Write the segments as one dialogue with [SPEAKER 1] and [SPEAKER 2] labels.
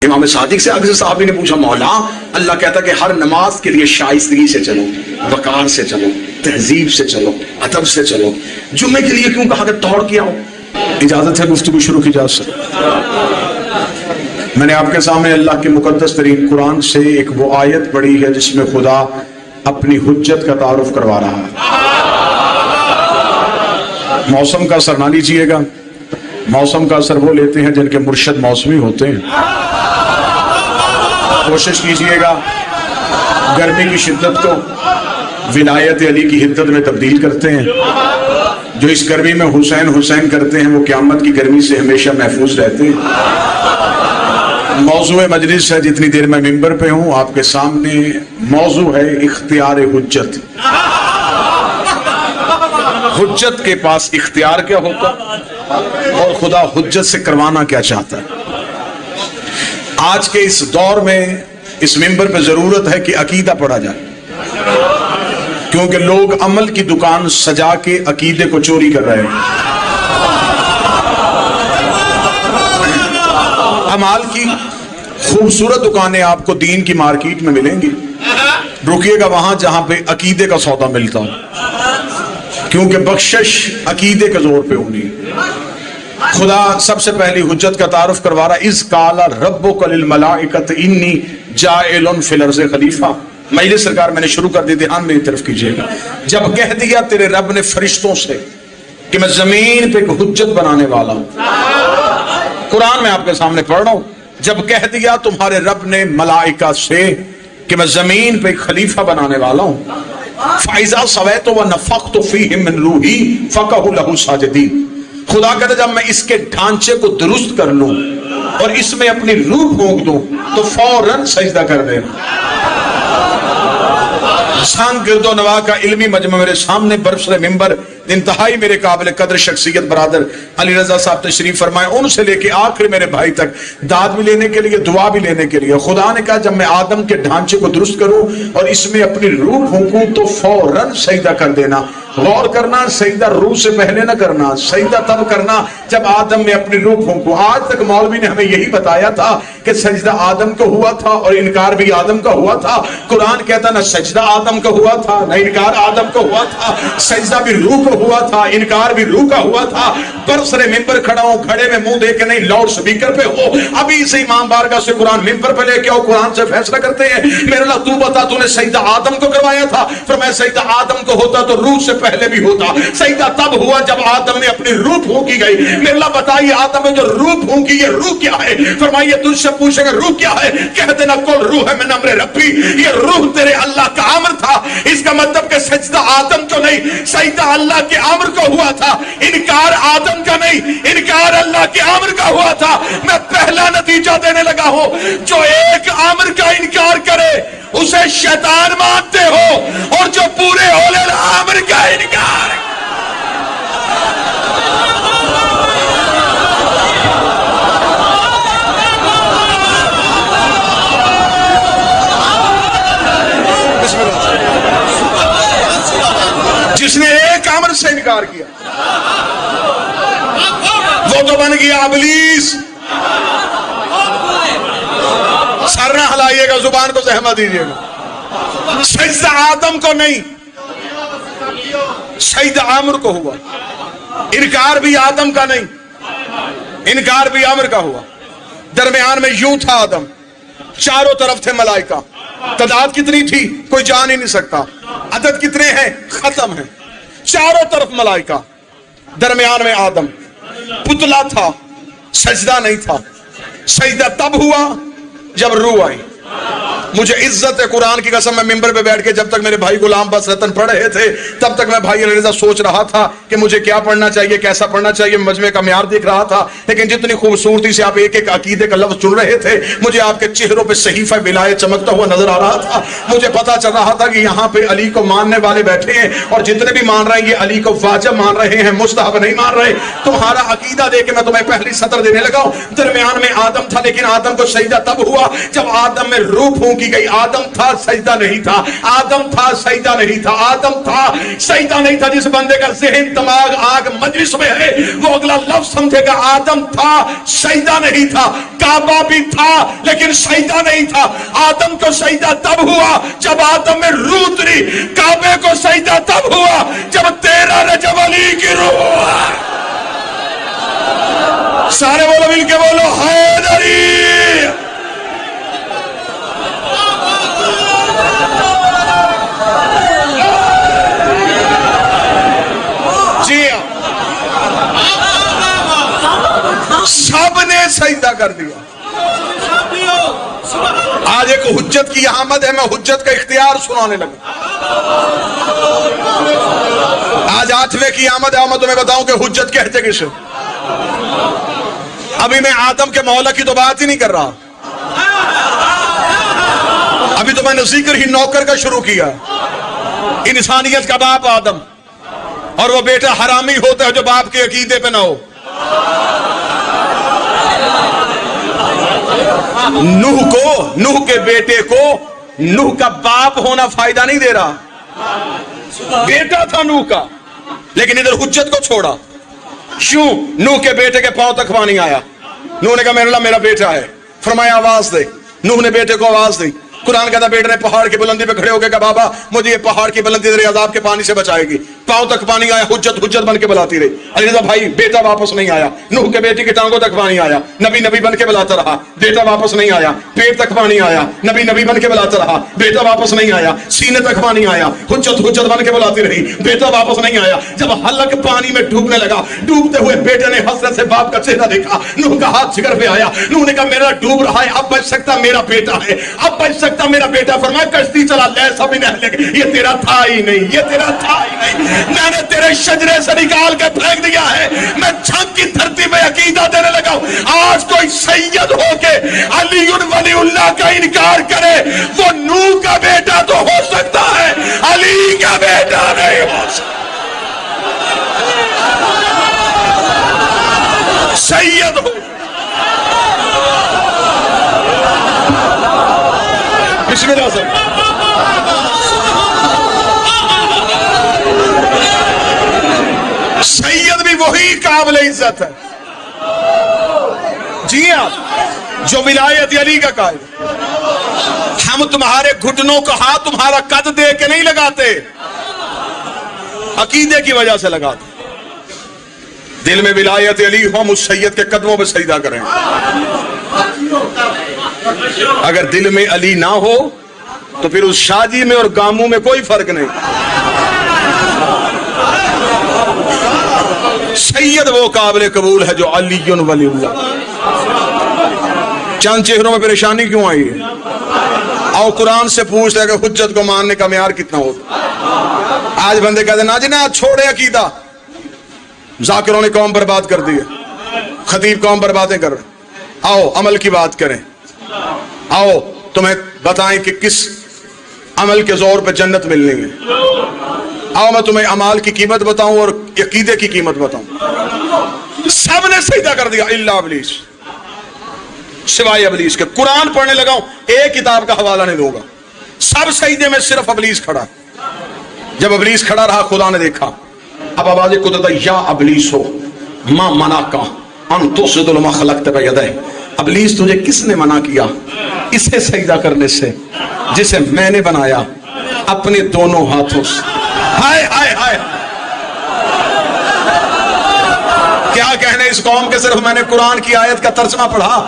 [SPEAKER 1] امام صادق سے آگے سے صحابی نے پوچھا مولا اللہ کہتا کہ ہر نماز کے لیے شائستگی سے چلو، وقار سے چلو، تہذیب سے چلو، ادب سے چلو، جمعے کے لیے کیوں کہا کہ توڑ کیا ہو؟ اجازت ہے گفتگو شروع کی جا سکتی؟ میں نے آپ کے سامنے اللہ کے مقدس ترین قرآن سے ایک وہ آیت پڑھی ہے جس میں خدا اپنی حجت کا تعارف کروا رہا ہے۔ موسم کا اثر نہ لیجیے گا، موسم کا اثر وہ لیتے ہیں جن کے مرشد موسمی ہوتے ہیں۔ کوشش کیجیے گا گرمی کی شدت کو ولایت علی کی حدت میں تبدیل کرتے ہیں۔ جو اس گرمی میں حسین حسین کرتے ہیں وہ قیامت کی گرمی سے ہمیشہ محفوظ رہتے ہیں۔ موضوع مجلس ہے، جتنی دیر میں ممبر پہ ہوں آپ کے سامنے موضوع ہے اختیار حجت۔ حجت کے پاس اختیار کیا ہوتا اور خدا حجت سے کروانا کیا چاہتا ہے۔ آج کے اس دور میں اس ممبر پہ ضرورت ہے کہ عقیدہ پڑھا جائے، کیونکہ لوگ عمل کی دکان سجا کے عقیدے کو چوری کر رہے ہیں۔ عمال کی خوبصورت دکانیں آپ کو دین کی مارکیٹ میں ملیں گی، رکیے گا وہاں جہاں پہ عقیدے کا سودا ملتا ہو، کیونکہ بخشش عقیدے کے زور پہ ہونی۔ خدا سب سے پہلی حجت کا تعارف کروا رہا، اذ قال ربک للملائکۃ انی جاعل فی الارض خلیفہ۔ مجلس سرکار میں نے شروع کر دی، دھیان میری طرف کیجیے گا۔ جب کہہ دیا تیرے رب نے فرشتوں سے کہ میں زمین پہ ایک حجت بنانے والا ہوں، قرآن میں آپ کے سامنے پڑھ رہا ہوں، جب کہہ دیا تمہارے رب نے ملائکہ سے کہ میں زمین پہ ایک خلیفہ بنانے والا ہوں، فَإِذَا صَوَيْتُ وَنَفَخْتُ فِيهِ مِنْ رُوحِي فَقَعُوا لَهُ سَاجِدِينَ۔ خدا کہتا جب میں اس کے ڈھانچے کو درست کر لوں اور اس میں اپنی روح پھونک دوں تو فوراً سجدہ کر دینا۔ سان گرد و نواح کا علمی مجمع میرے سامنے برسر ممبر، انتہائی میرے قابل قدر شخصیت برادر علی رضا صاحب تشریف فرمائے، ان سے لے کے آخر میرے بھائی تک، داد بھی لینے کے لیے، دعا بھی لینے کے لیے۔ خدا نے کہا جب میں آدم کے ڈھانچے کو درست کروں اور اس میں اپنی روح پھونکوں تو فوراً سجدہ کر دینا۔ غور کرنا، سجدہ روح سے پہلے نہ کرنا، سجدہ تب کرنا جب آدم میں اپنی روح پھونکوں۔ آج تک مولوی نے ہمیں یہی بتایا تھا کہ سجدہ آدم کو ہوا تھا اور انکار بھی آدم کا ہوا تھا۔ قرآن کہتا نہ سجدہ آدم کا ہوا تھا نہ انکار آدم کو ہوا تھا، سجدہ بھی روح کو ہوا تھا، انکار بھی روح کا ہوا تھا۔ برسر ممبر کھڑا ہوں، گھڑے میں منہ دے کے نہیں، لاؤڈ سپیکر پہ ہو، ابھی سے امام بارگاہ سے قرآن ممبر پہ لے کے آؤ، قرآن سے فیصلہ کرتے ہیں۔ میرے اللہ تو بتا تو نے سجدہ آدم کو کروایا تھا، فرمایا سجدہ آدم کو ہوتا تو روح سے پہلے بھی ہوتا، سجدہ تب ہوا جب آدم نے اپنی روح پھونکی گئی۔ میرے اللہ بتائیے آدم نے جو روح پھونکی یہ روح کیا ہے؟ فرمائیے تجھ سے پوچھیں گے روح کیا ہے؟ کہہ دینا کل روح ہے من امر ربی، یہ روح تیرے اللہ کا امر تھا۔ اس کا مطلب کہ سجدہ آدم کو نہیں، سجدہ اللہ کے امر کو ہوا تھا، انکار آدم کا نہیں، انکار اللہ کے امر کا ہوا تھا۔ میں پہلا نتیجہ دینے لگا ہوں، جو ایک امر کا انکار کرے اسے شیطان مانتے ہو، اور جو پورے اولے امر کا انکار جس نے ایک امر سے انکار کیا وہ تو بن گیا ابلیس۔ سر نہ ہلائیے گا، زبان کو زحمت دیجیے گا۔ سجدہ آدم کو نہیں، سجدہ امر کو ہوا، انکار بھی آدم کا نہیں، انکار بھی امر کا ہوا۔ درمیان میں یوں تھا آدم، چاروں طرف تھے ملائکہ، تعداد کتنی تھی کوئی جان ہی نہیں سکتا، عدد کتنے ہیں ختم ہیں، چاروں طرف ملائکہ، درمیان میں آدم، پتلا تھا، سجدہ نہیں تھا۔ سجدہ تب ہوا جب روح آئی۔ مجھے عزت ہے قرآن کی قسم، میں ممبر پہ بیٹھ کے جب تک میرے بھائی غلام بس رتن پڑھ رہے تھے تب تک میں بھائی علی رضا سوچ رہا تھا کہ مجھے کیا پڑھنا چاہیے، کیسا پڑھنا چاہیے، مجمع کا معیار دیکھ رہا تھا۔ لیکن جتنی خوبصورتی سے آپ ایک ایک عقیدے کا لفظ چن رہے تھے، مجھے آپ کے چہروں پہ صحیفہ ولایت چمکتا ہوا نظر آ رہا تھا۔ مجھے پتا چل رہا تھا کہ یہاں پہ علی کو ماننے والے بیٹھے ہیں، اور جتنے بھی مان رہے ہیں یہ علی کو واجب مان رہے ہیں، مستحب نہیں مان رہے۔ تمہارا عقیدہ دے کے میں تمہیں پہلی سطر دینے لگا ہوں۔ درمیان میں آدم تھا، لیکن آدم کو سجدہ تب ہوا جب آدم میں روح پھونکی کی گئی. آدم تھا سجدہ نہیں تھا, آدم تھا سجدہ نہیں تھا, آدم تھا سجدہ نہیں تھا. جس بندے کا ذہن دماغ آگ مجلس میں ہے وہ اگلا لفظ سمجھے گا. آدم تھا سجدہ نہیں تھا, کعبہ بھی تھا لیکن سجدہ نہیں تھا. آدم کو سجدہ تب ہوا جب آدم میں روح اتری, کعبے کو سجدہ تب ہوا جب 13 رجب علی کی روح. سارے بولو مل کے بولو حیدری. جی سب نے سجدہ کر دیا. آج ایک حجت کی آمد ہے, میں حجت کا اختیار سنانے لگا. آج 8ویں کی آمد ہے, میں تمہیں بتاؤں کہ حجت کہتے کسے. ابھی میں آدم کے مولا کی تو بات ہی نہیں کر رہا, ابھی تو میں نے ذکر ہی نوکر کا شروع کیا. انسانیت کا باپ آدم, اور وہ بیٹا حرامی ہوتا ہے جو باپ کے عقیدے پہ نہ ہو. نوح کے بیٹے کو نوح کا باپ ہونا فائدہ نہیں دے رہا. بیٹا تھا نوح کا, لیکن ادھر حجت کو چھوڑا. کیوں؟ نوح کے بیٹے کے پاؤں تک پانی آیا. نوح نے کہا میرا اللہ میرا بیٹا ہے. فرمایا آواز دے. نوح نے بیٹے کو آواز دی. قرآن کہتا بیٹے نے پہاڑ کی بلندی پہ کھڑے ہو کے کہا بابا مجھے یہ پہاڑ کی بلندی تیرے عذاب کے پانی سے بچائے گی. پاؤں تک پانی آیا, حجت حجت بن کے بلاتی رہی. علی رضا بھائی بیٹا واپس نہیں آیا. نوح کے بیٹے کی ٹانگوں تک پانی آیا, نبی نبی بن کے بلاتا رہا, بیٹا واپس نہیں آیا. پیٹ تک پانی آیا, نبی نبی بن کے بلاتا رہا, بیٹا واپس نہیں آیا. سینے تک پانی آیا, حجت حجت بن کے بلاتی رہی, بیٹا واپس نہیں آیا. جب حلق پانی میں ڈوبنے لگا, ڈوبتے ہوئے بیٹے نے حسرت سے باپ کا چہرہ دیکھا. نوح کا ہاتھ جگر پہ آیا. نوح نے کہا میرا ڈوب رہا ہے, اب بچ سکتا میرا بیٹا ہے, اب بچ سکتا میرا بیٹا. فرمایا کشتی چلا لے سب یہ تیرا تھا ہی نہیں, یہ تیرا تھا ہی نہیں. میں نے تیرے شجرے سے نکال کے پھینک دیا ہے. میں جھنگ کی دھرتی میں عقیدہ دینے لگا ہوں. آج کوئی سید ہو کے علی ولی اللہ کا انکار کرے, وہ نوح کا بیٹا تو ہو سکتا ہے, علی کا بیٹا نہیں ہو سکتا. سید ہو. بسم اللہ سر. سید بھی وہی قابل عزت ہے. جی ہاں, جو ولایت علی کا قائل. ہم تمہارے گھٹنوں کو ہاتھ تمہارا قد دے کے نہیں لگاتے, عقیدے کی وجہ سے لگاتے. دل میں ولایت علی ہو, ہم اس سید کے قدموں پہ سجدہ کریں. اگر دل میں علی نہ ہو تو پھر اس شادی میں اور گاموں میں کوئی فرق نہیں. سید وہ قابل قبول ہے جو علی ولی اللہ. چند چہروں میں پریشانی کیوں آئی ہے؟ آؤ قرآن سے پوچھ لے کہ حجت کو ماننے کا معیار کتنا ہوتا. آج بندے کہتے ہیں نا جی نا چھوڑے عقیدہ. ذاکروں نے قوم برباد کر دی ہے, خطیب قوم پر باتیں کر رہے. آؤ عمل کی بات کریں. آؤ تمہیں بتائیں کہ کس عمل کے زور پہ جنت ملنی ہے. آؤ میں تمہیں اعمال کی قیمت بتاؤں اور عقیدے کی قیمت بتاؤں. سب نے سجدہ کر دیا الا ابلیس, سوائے ابلیس کے. قرآن پڑھنے لگا ہوں, ایک کتاب کا حوالہ نہیں دوں گا. سب سجدے میں صرف ابلیس کھڑا. جب ابلیس کھڑا رہا خدا نے دیکھا. اب آواز قدرت یا ابلیس ہو ما منع کا ان تسجد لما خلقت بیدیک. ابلیس تجھے کس نے منع کیا اسے سجدہ کرنے سے جسے میں نے بنایا اپنے دونوں ہاتھوں سے. ہائے ہائے ہائے, کیا کہنے اس قوم کے. صرف میں نے قرآن کی آیت کا ترجمہ پڑھا.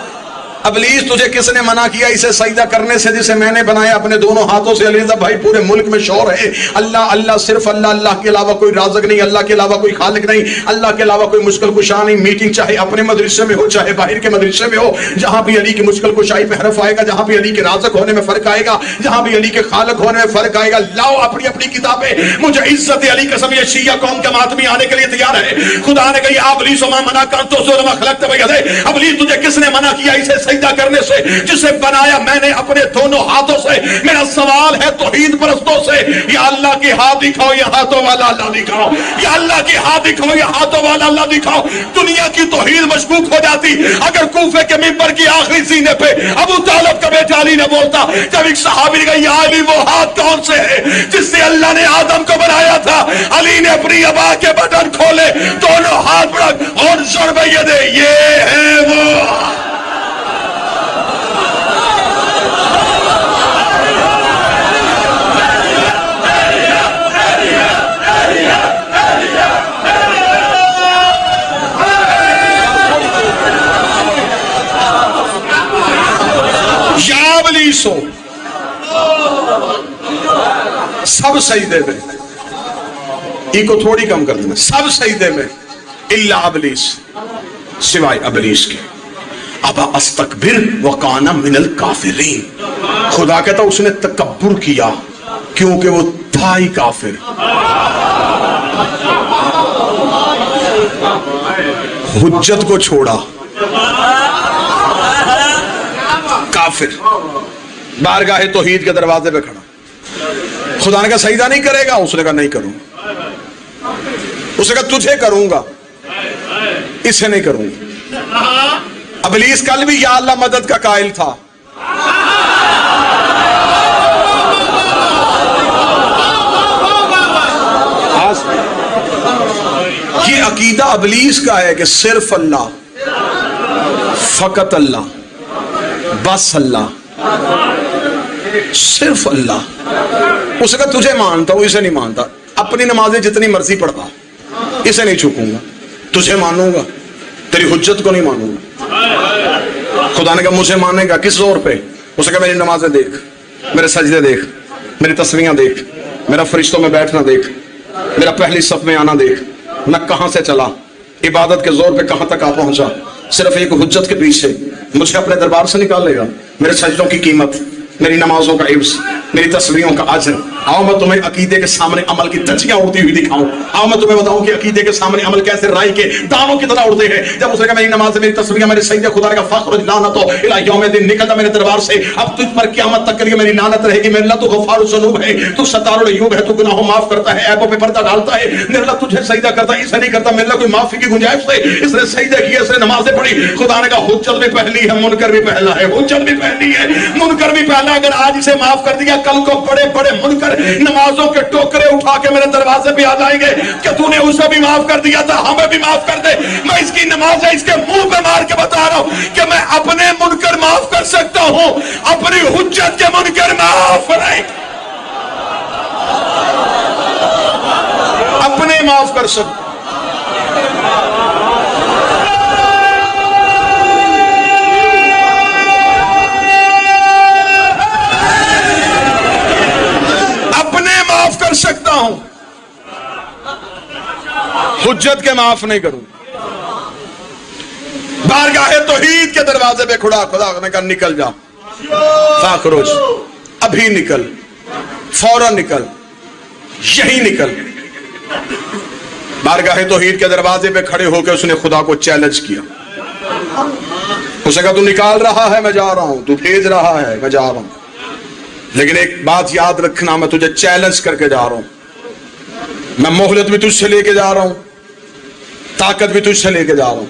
[SPEAKER 1] ابلیس تجھے کس نے منع کیا اسے سجدہ کرنے سے جسے میں نے بنایا اپنے دونوں ہاتھوں سے. علی بھائی پورے ملک میں شور ہے اللہ اللہ, صرف اللہ, اللہ کے علاوہ کوئی رازق نہیں, اللہ کے علاوہ کوئی خالق نہیں, اللہ کے علاوہ کوئی مشکل کشا نہیں. میٹنگ چاہے اپنے مدرسے میں ہو چاہے باہر کے مدرسے میں ہو, جہاں بھی علی کی مشکل کشائی میں حرف آئے گا, جہاں بھی علی کے رازق ہونے میں فرق آئے گا, جہاں بھی علی کے خالق ہونے میں فرق آئے گا. لاؤ اپنی اپنی کتابیں. مجھے عزت علی قسم یہ شیعہ قوم کے ماتمی آنے کے لیے تیار ہے. خدا نے کہا ابلیس ما منع کا تو سو خلقت بیدیک. ابلیس تجھے کس نے منع کیا اسے سجدہ کرنے سے جسے بنایا میں نے اپنے دونوں ہاتھوں سے. میرا سوال ہے توحید پرستوں سے, یا اللہ کے ہاتھ دکھاؤ یا ہاتھوں والا اللہ دکھاؤ, یا اللہ کے ہاتھ دکھاؤ یا ہاتھوں والا اللہ دکھاؤ. دنیا کی توحید مشکوک ہو جاتی اگر کوفے کے منبر کی آخری سینے پہ ابو طالب کا بیٹا بیٹا علی نے بولتا جب ایک صحابی نے کہا یا علی وہ ہاتھ کون سے ہے جس سے اللہ نے آدم کو بنایا تھا؟ علی نے اپنی ابا کے بٹن کھولے، دونوں ہاتھ بڑھا اور ضرب ید، یہ ہے وہ۔ ابلیسو سب سجدے میں، ای کو تھوڑی کم کر دینا، سب سجدے میں الا ابلیس، سوائے ابلیس کے۔ ابا استکبر وکانا من الکافرین، خدا کہتا اس نے تکبر کیا کیونکہ وہ تھا ہی کافر۔ حجت کو چھوڑا، کافر، بارگاہ توحید کے دروازے پہ کھڑا۔ خدا نے کہا سجدہ نہیں کرے گا، اس نے کہا نہیں کروں گا۔ اس نے کہا تجھے کروں گا، اسے نہیں کروں گا۔ ابلیس کل بھی یا اللہ مدد کا قائل تھا، یہ عقیدہ ابلیس کا ہے کہ صرف اللہ، فقط اللہ، بس اللہ، صرف اللہ۔ اس نے کہا تجھے مانتا ہوں، اسے نہیں مانتا، اپنی نمازیں جتنی مرضی پڑھا، اسے نہیں چھکوں گا، تجھے مانوں گا، تیری حجت کو نہیں مانوں گا۔ خدا نے کہا مجھے مانے گا کس زور پہ؟ اس نے کہا میری نمازیں دیکھ، میرے سجدے دیکھ، میری تسبیحاں دیکھ، میرا فرشتوں میں بیٹھنا دیکھ، میرا پہلی صف میں آنا دیکھ، میں کہاں سے چلا، عبادت کے زور پہ کہاں تک آ پہنچا، صرف ایک حجت کے پیچھے مجھے اپنے دربار سے نکالے گا۔ میرے سجدوں کی قیمت، میری نمازوں کا عوض، میری تسبیحوں کا اجر۔ آؤ میں تمہیں عقیدے کے سامنے عمل کی دھجیاں اڑتی ہوئی دکھاؤں، آؤ میں تمہیں بتاؤں کہ عقیدے کے سامنے عمل کیسے رائی کے دانوں کی طرح اڑتے ہیں۔ جب اس نے کہا میری نماز، میری تسبیحیں، میرے سجدے، خدا کا فخر لعنت ہو الی یوم الدین، نکلتا میرے دربار سے، اب تجھ پر قیامت تک کے لیے میری لعنت رہے گی۔ میرے اللہ تو غفار الذنوب ہے، تو ستار العیوب ہے، تو گناہوں معاف کرتا ہے، عیبوں پہ پردہ ڈالتا ہے۔ میرے اللہ تجھے سجدہ کرتا ہے، اسے نہیں کرتا، میرے اللہ کوئی معافی کی گنجائش سے اس نے سجدے کیے، اس نے نمازیں پڑھی۔ خدا نے کہا حجت بھی پہلی ہے، منکر بھی پہلا ہے، حجت بھی پہلی ہے، منکر بھی پہلا۔ اگر آج اسے معاف کر دیا، کل کو بڑے بڑے منکر نمازوں کے ٹوکرے اٹھا کے میرے دروازے پہ آ جائیں گے کہ تو نے اسے بھی معاف کر دیا تھا، ہمیں بھی معاف کر دے۔ میں اس کی نمازیں اس کے منہ پہ مار کے بتا رہا ہوں کہ میں اپنے منکر معاف کر سکتا ہوں، اپنی حجت کے منکر معاف نہیں، اپنے معاف کر سکتا۔ کر سکتا ہوں، حجت کے معاف نہیں کروں۔ بارگاہ توحید کے دروازے پہ کھڑا، خدا نے کہا نکل جا، فاخروج، ابھی نکل، فوراً نکل، یہی نکل۔ بارگاہ توحید کے دروازے پہ کھڑے ہو کے اس نے خدا کو چیلنج کیا۔ اس نے کہا تو نکال رہا ہے، میں جا رہا ہوں، تو بھیج رہا ہے، میں جا رہا ہوں، لیکن ایک بات یاد رکھنا، میں تجھے چیلنج کر کے جا رہا ہوں، میں مہلت بھی تجھ سے لے کے جا رہا ہوں، طاقت بھی تجھ سے لے کے جا رہا ہوں،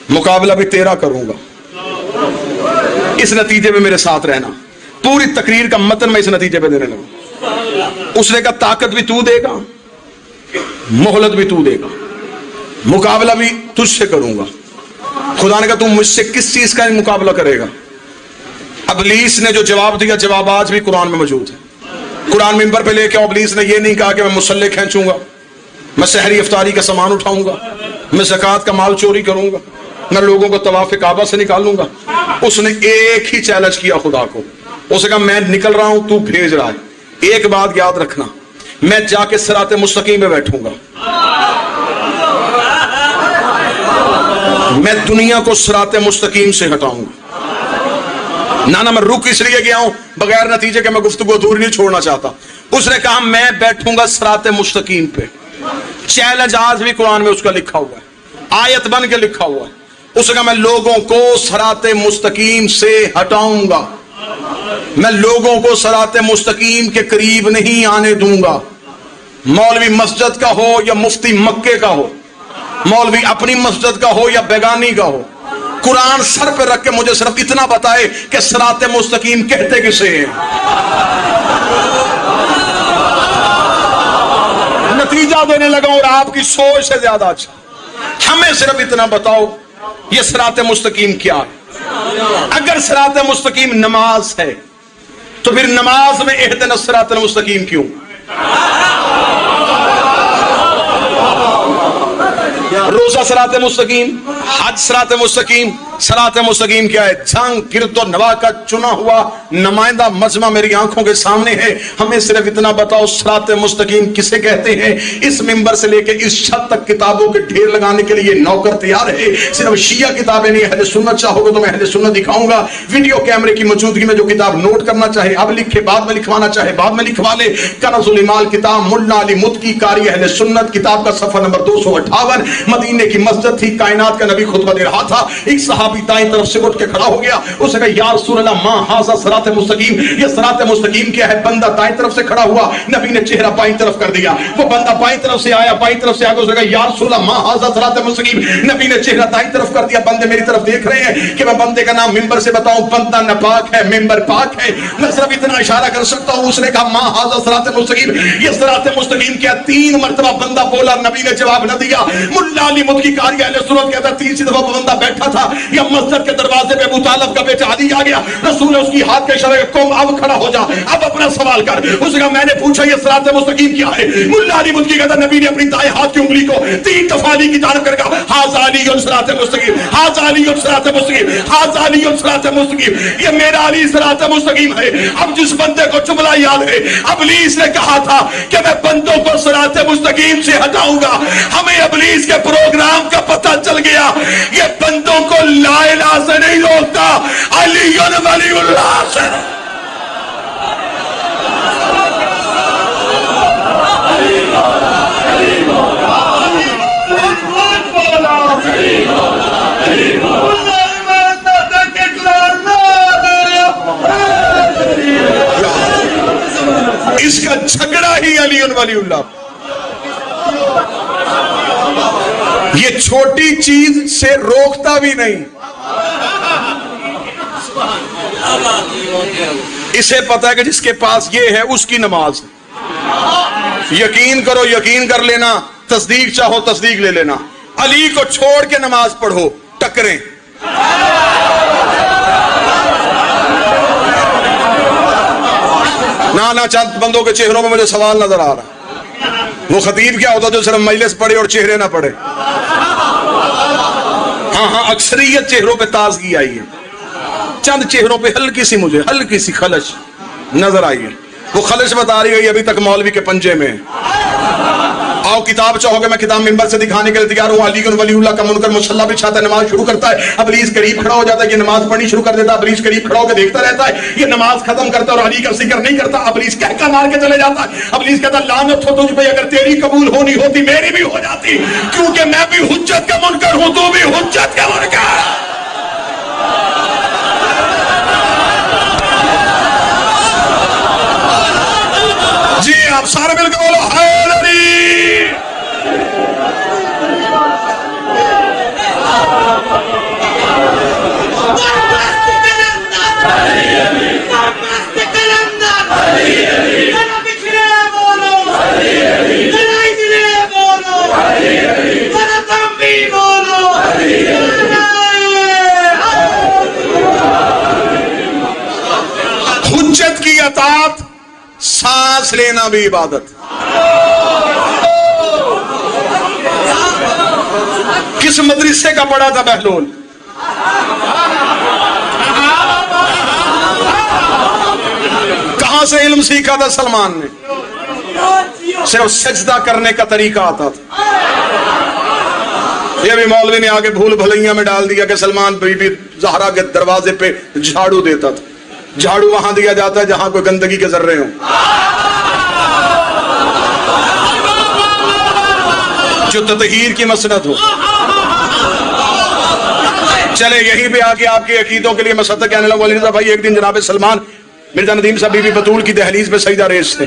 [SPEAKER 1] مقابلہ بھی تیرا کروں گا، اس نتیجے میں میرے ساتھ رہنا۔ پوری تقریر کا متن میں اس نتیجے پہ دینے لگا۔ اس نے کہا طاقت بھی تو دے گا، مہلت بھی تو دے گا، مقابلہ بھی تجھ سے کروں گا۔ خدا نے کہا تم مجھ سے کس چیز کا مقابلہ کرے گا؟ ابلیس نے جو جواب دیا، جواب آج بھی قرآن میں موجود ہے۔ قرآن ممبر پہ لے کے ابلیس نے یہ نہیں کہا کہ میں مسلح کھینچوں گا، میں سحری افطاری کا سامان اٹھاؤں گا، میں زکوٰۃ کا مال چوری کروں گا، میں لوگوں کو طواف کعبہ سے نکالوں گا۔ اس نے ایک ہی چیلنج کیا خدا کو، اس نے کہا میں نکل رہا ہوں، تو بھیج رہا ہے، ایک بات یاد رکھنا، میں جا کے صراط مستقیم پہ بیٹھوں گا، میں دنیا کو صراط مستقیم سے ہٹاؤں گا۔ نانا میں رک اس لیے گیا ہوں بغیر نتیجے کے، میں گفتگو ادھوری نہیں چھوڑنا چاہتا۔ اس نے کہا میں بیٹھوں گا صراط مستقیم پہ۔ چیلنج آج بھی قرآن میں اس کا لکھا ہوا ہے، آیت بن کے لکھا ہوا ہے۔ اس نے کہا میں لوگوں کو صراط مستقیم سے ہٹاؤں گا، میں لوگوں کو صراط مستقیم کے قریب نہیں آنے دوں گا۔ مولوی مسجد کا ہو یا مفتی مکے کا ہو، مولوی اپنی مسجد کا ہو یا بیگانی کا ہو، قرآن سر پہ رکھ کے مجھے صرف اتنا بتائے کہ صراط مستقیم کہتے کسے ہیں؟ نتیجہ دینے لگا اور آپ کی سوچ سے زیادہ اچھا. ہمیں صرف اتنا بتاؤ یہ صراط مستقیم کیا ہے؟ اگر صراط مستقیم نماز ہے تو پھر نماز میں اہدنا الصراط المستقیم کیوں؟ روزہ صراط مستقیم، حج صراط مستقیم. صراط مستقیم کیا ہے؟ جنگ گرد و نواح کا چنا ہوا نمائندہ مجمع میری آنکھوں کے سامنے ہے. ہمیں صرف اتنا بتاؤ صراط مستقیم کسے کہتے ہیں؟ اس ممبر سے لے کے اس چھت تک کتابوں کے ڈھیر لگانے کے لیے نوکر تیار ہے. صرف شیعہ کتابیں نہیں، اہل سنت چاہو گے تو میں اہل سنت دکھاؤں گا. ویڈیو کیمرے کی موجودگی میں جو کتاب نوٹ کرنا چاہے اب لکھے، بعد میں لکھوانا چاہے بعد میں لکھوا لے. کنز الایمال کتاب ملا علی مدکی قاری اہل سنت، کتاب کا صفحہ نمبر 258. مدینے کی مسجد تھی، کائنات کا نبی خطبہ دے رہا تھا. ایک صحابی دائیں طرف سے اٹھ کے کھڑا ہو گیا. اس نے کہا یا رسول اللہ ما ھذا صراط مستقیم، یہ صراط مستقیم کیا ہے؟ بندہ دائیں طرف سے کھڑا ہوا، نبی نے چہرہ بائیں طرف کر دیا. وہ بندہ بائیں طرف سے آیا، بائیں طرف سے آگے اس نے کہا یا رسول اللہ ما ھذا صراط مستقیم، نبی نے چہرہ دائیں طرف کر دیا. بندے میری طرف دیکھ رہے ہیں کہ میں بندے کا نام ممبر سے بتاؤں. بندہ ناپاک ہے، ممبر پاک ہے. میں صرف اتنا اشارہ کر سکتا ہوں. اس نے کہا ما ھذا صراط مستقیم، یہ صراط مستقیم کیا؟ 3 مرتبہ بندہ بولا، نبی نے جواب نہ دیا. ملا علی مدکی قاری اہل سنت کہتا 3ری دفعہ بندہ بیٹھا تھا یا مسجد کے دروازے پہ ابو طالب کا بیٹا علی آ گیا. رسول نے اس کی ہاتھ کے اشارے قوم اب کھڑا ہو جا، اب اپنا سوال کر. اس نے کہا میں نے پوچھا یہ صراط مستقیم کیا ہے؟ ملا علی مدکی کہتا نبی نے اپنی دائیں ہاتھ کی انگلی کو 3 دفعہ علی کی جانب کر کہا ھذا علی صراط مستقیم، ھذا علی صراط مستقیم، ھذا علی صراط مستقیم، یہ میرا علی صراط مستقیم ہے. اب جس بندے کو جملہ یاد ہے، ابلیس نے کہا تھا کہ میں بندوں کو صراط مستقیم سے ہٹاؤں گا. ہمیں ابلیس کے پروگرام کا پتہ چل گیا، یہ بندوں کو لا الہ سے نہیں روکتا، علی ولی اللہ سے. اس کا جھگڑا ہی علی ولی اللہ. یہ چھوٹی چیز سے روکتا بھی نہیں. اسے پتا ہے کہ جس کے پاس یہ ہے اس کی نماز. یقین کرو یقین کر لینا، تصدیق چاہو تصدیق لے لینا. علی کو چھوڑ کے نماز پڑھو، ٹکریں. نہ چند بندوں کے چہروں میں مجھے سوال نظر آ رہا. وہ خطیب کیا ہوتا جو صرف مجلس پڑھے اور چہرے نہ پڑھے؟ ہاں اکثریت چہروں پہ تازگی آئی ہے، چند چہروں پہ ہلکی سی خلش نظر آئی ہے. وہ خلش بتا رہی ہے ابھی تک مولوی کے پنجے میں. آؤ کتاب چاہو گے میں کتاب ممبر سے دکھانے کے لیے تیار ہوں. علی ولی اللہ کا منکر مصلی بچھاتا ہے، نماز شروع کرتا ہے. ابلیس قریب کھڑا ہو جاتا ہے، یہ نماز پڑھنی شروع کر دیتا ہے. ابلیس قریب کھڑا ہو کے دیکھتا رہتا ہے، یہ نماز ختم کرتا ہے اور علی کا ذکر نہیں کرتا. ابلیس کہکا مار کے چلے جاتا ہے. ابلیس کہتا لعنت ہو تجھ پہ، اگر تیری قبول ہونی ہوتی میری بھی ہو جاتی، کیونکہ میں بھی حجت کا منکر ہوں، تو بھی حجت کا منکر. جی آپ سارے مل کے بولو حیدری. حجت کی اطاعت، سانس لینا بھی عبادت. کس مدرسے کا پڑھا تھا بہلول؟ کہاں سے علم سیکھا تھا سلمان نے؟ صرف سجدہ کرنے کا طریقہ آتا تھا. یہ بھی مولوی نے آگے بھول بھلائیاں میں ڈال دیا کہ سلمان بی بی زہرا کے دروازے پہ جھاڑو دیتا تھا. جھاڑو وہاں دیا جاتا ہے جہاں کوئی گندگی کے ذرے ہوں، جو تطہیر کی مسنت ہو. چلے یہیں پہ آگے آپ کے عقیدوں کے لیے میں صدق کہنے لگا. علی رضا بھائی ایک دن جناب سلمان مرزا ندیم صاحب بی بی بطول کی دہلیز پہ سجدہ ریز تھے.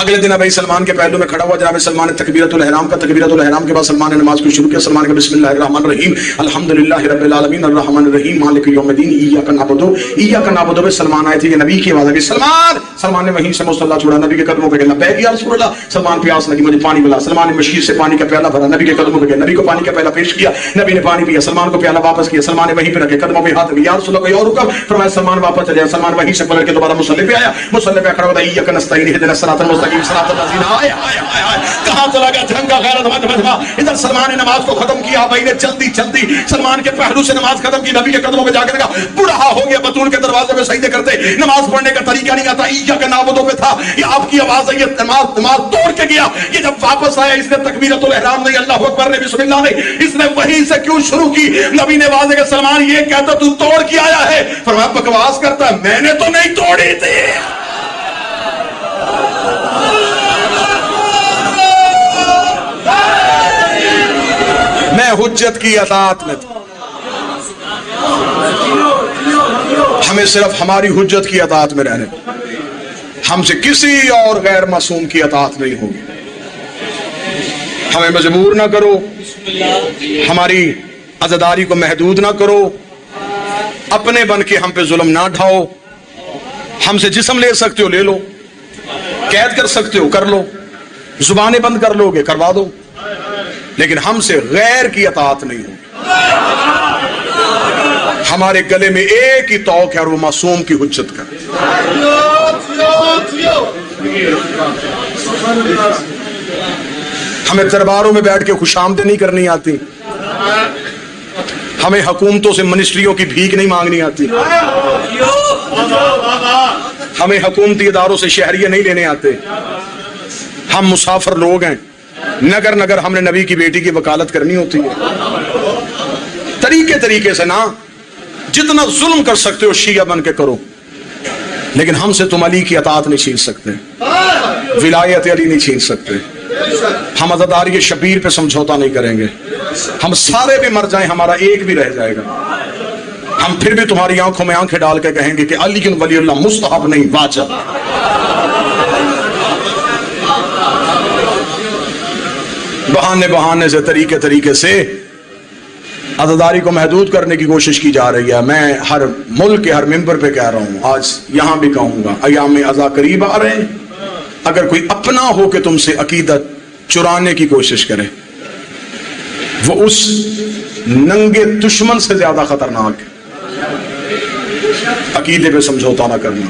[SPEAKER 1] اگلے دن ابھی سلمان کے پہلو میں کھڑا ہوا جناب سلمان نے تکبیرۃ الحرام کا، تکبیرۃ الحرام کے بعد سلمان نے نماز کو شروع کیا. سلمان کے بسم اللہ الرحمن الرحیم الحمدللہ رب العالمین الرحمن الرحیم مالک یوم الدین ایاک نعبد میں سلمان آئے تھے. یہ نبی کی آواز ہے. سلمان نے وہیں سے مصلی چھوڑا، نبی کے قدموں پہ گیا. لبیک یا رسول اللہ. سلمان پیاس لگی، مجھے پانی ملا. سلمان نے مشکل سے پانی کا پیالہ بھرا، نبی کے قدموں پہ گیا، نبی کو پانی کا پیالہ پیش کیا، نبی نے پانی پیا. سلمان کو پیالہ واپس کیا، سلمان نے وہیں پہ رکھے، قدموں پہ ہاتھ دیا. یا رسول اللہ کوئی اور حکم؟ فرمایا. سلمان واپس چلے. سلمان وہیں سے پلٹ کے دوبارہ مصلی پہ آیا، مصلی پہ کھڑا ہوتا ایاک نستعین اهدنا الصراط المستقیم صراط الذین. کہاں چلا گیا جھنگا غیرت مجمع. ادھر سلمان نے نماز کو ختم کیا، بھائی نے جلدی سلمان کے پہلو سے نماز ختم کی، نبی کے قدموں پہ جا کے لگا. بوڑھا ہو گیا، بطول کے دروازے پہ سجدے کرتے، نماز پڑھنے کا طریقہ نہیں آتا. ایاک نعبد پہ تھا، یہ آپ کی آواز ہے. یہ نماز توڑ کے گیا. یہ جب واپس آیا، اس نے تکبیرۃ الحرام نہیں، اللہ اکبر نے، بسم اللہ نہیں، اس نے وہیں سے کیوں شروع کی؟ نبی نے واضح کہ سلمان یہ کہتا تو توڑ کے آیا ہے. فرمایا بکواس کرتا ہے، میں نے تو نہیں توڑی تھی. میں حجت کی اطاعت میں تھا. ہمیں صرف ہماری حجت کی اطاعت میں رہنے، ہم سے کسی اور غیر معصوم کی اطاعت نہیں ہوگی. ہمیں مجبور نہ کرو، ہماری عزاداری کو محدود نہ کرو، اپنے بن کے ہم پہ ظلم نہ ڈھاؤ. ہم سے جسم لے سکتے ہو لے لو، قید کر سکتے ہو کر لو، زبانیں بند کر لو گے کروا دو، لیکن ہم سے غیر کی اطاعت نہیں ہو. ہمارے گلے میں ایک ہی توق ہے اور وہ معصوم کی حجت کا. ہمیں درباروں میں بیٹھ کے خوش آمدید نہیں کرنی آتی، ہمیں حکومتوں سے منسٹریوں کی بھیک نہیں مانگنی آتی، ہمیں حکومتی اداروں سے شہریے نہیں لینے آتے. ہم مسافر لوگ ہیں، نگر نگر ہم نے نبی کی بیٹی کی وکالت کرنی ہوتی ہے. طریقے سے نا، جتنا ظلم کر سکتے ہو شیعہ بن کے کرو، لیکن ہم سے تم علی کی اطاعت نہیں چھین سکتے، ولایت علی نہیں چھین سکتے. ہم عزاداری شبیر پہ سمجھوتا نہیں کریں گے. ہم سارے بھی مر جائیں، ہمارا ایک بھی رہ جائے گا، ہم پھر بھی تمہاری آنکھوں میں آنکھیں ڈال کے کہیں گے کہ علی ولی اللہ مستحب نہیں واجب. بہانے سے طریقے سے عزاداری کو محدود کرنے کی کوشش کی جا رہی ہے. میں ہر ملک کے ہر ممبر پہ کہہ رہا ہوں، آج یہاں بھی کہوں گا، ایام عزا قریب آ رہے ہیں. اگر کوئی اپنا ہو کہ تم سے عقیدت چرانے کی کوشش کرے، وہ اس ننگے دشمن سے زیادہ خطرناک ہے. عقیدے پہ سمجھوتا نہ کرنا.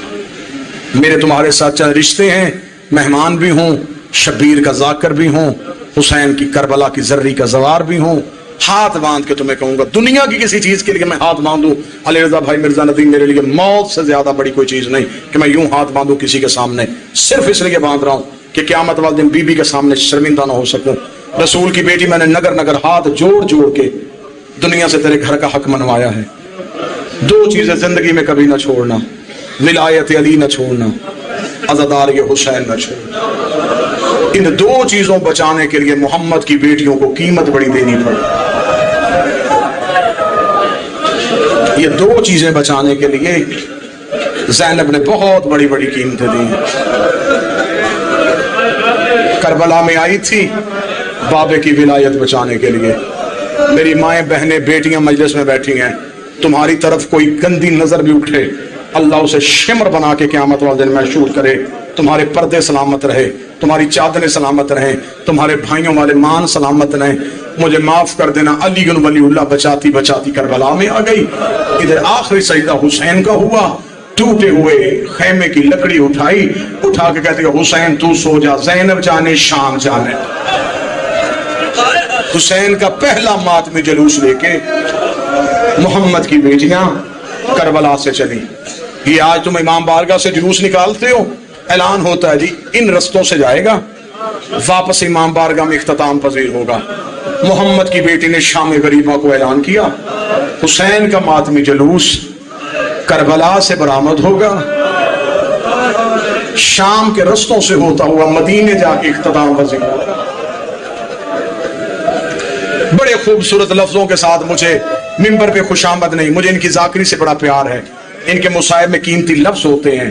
[SPEAKER 1] میرے تمہارے ساتھ چند رشتے ہیں، مہمان بھی ہوں، شبیر کا ذاکر بھی ہوں، حسین کی کربلا کی زرری کا زوار بھی ہوں. ہاتھ باندھ کے تمہیں کہوں گا، دنیا کی کسی چیز کے لیے میں ہاتھ باندھوں، علی رضا بھائی مرزا ندیم، میرے لیے موت سے زیادہ بڑی کوئی چیز نہیں کہ میں یوں ہاتھ باندھوں کسی کے سامنے. صرف اس لیے باندھ رہا ہوں کہ قیامت والے دن بی بی کے سامنے شرمندہ نہ ہو سکوں. رسول کی بیٹی میں نے نگر نگر ہاتھ جوڑ کے دنیا سے تیرے گھر کا حق منوایا ہے. دو چیزیں زندگی میں کبھی نہ چھوڑنا، ولایت علی نہ چھوڑنا، عزاداری حسین نہ چھوڑنا. ان دو چیزوں بچانے کے لیے محمد کی بیٹیوں کو قیمت بڑی دینی پڑی. یہ دو چیزیں بچانے کے لیے زینب نے بہت بڑی قیمتیں دی. کربلا میں آئی تھی بابے کی ولایت بچانے کے لیے. میری مائیں بہنیں بیٹیاں مجلس میں بیٹھی ہیں، تمہاری طرف کوئی گندی نظر بھی اٹھے، اللہ اسے شمر بنا کے قیامت والے دن محشور کرے. تمہارے پردے سلامت رہے، تمہاری چادریں سلامت رہیں، تمہارے بھائیوں والے مان سلامت رہیں. مجھے معاف کر دینا، علی ولی اللہ بچاتی بچاتی کربلا میں آ گئی. ادھر آخری سجدہ حسین کا ہوا، ٹوٹے ہوئے خیمے کی لکڑی اٹھا کے کہتے ہیں حسین تو سو جا، زینب جانے شام جانے. حسین کا پہلا ماتمی جلوس لے کے محمد کی بیٹیاں کربلا سے چلی. یہ آج تم امام بارگاہ سے جلوس نکالتے ہو، اعلان ہوتا ہے جی ان رستوں سے جائے گا، واپس امام بارگاہ میں اختتام پذیر ہوگا. محمد کی بیٹی نے شام غریبہ کو اعلان کیا، حسین کا ماتمی جلوس کربلا سے برآمد ہوگا، شام کے رستوں سے ہوتا ہوا مدینے جا کے اختتام پذیر ہوگا. بڑے خوبصورت لفظوں کے ساتھ مجھے ممبر پہ خوش آمد نہیں، مجھے ان کی ذاکری سے بڑا پیار ہے. ان کے مصائب میں قیمتی لفظ ہوتے ہیں.